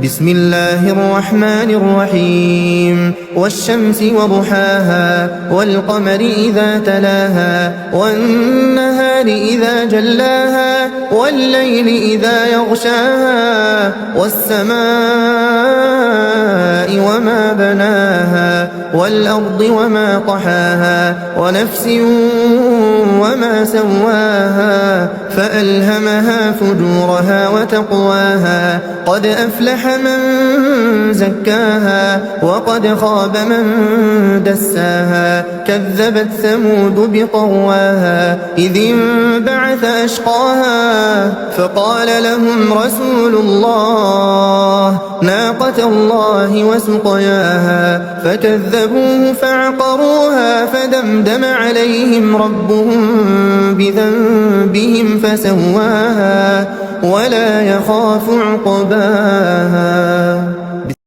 بسم الله الرحمن الرحيم والشمس وضحاها والقمر إذا تلاها والنهار إذا جلاها والليل إذا يغشاها والسماء وما بناها والأرض وما طحاها ونفس وما سواها فألهمها فجورها وتقواها قد أفلح من زكاها وقد خاب من دساها كذبت ثمود بطغواها إذ انبعث أشقاها فقال لهم رسول الله ناقة الله وسقياها فكذبوه فعقروها فدمدم عليهم ربهم بذنبهم فسواها ولا يخاف عقباها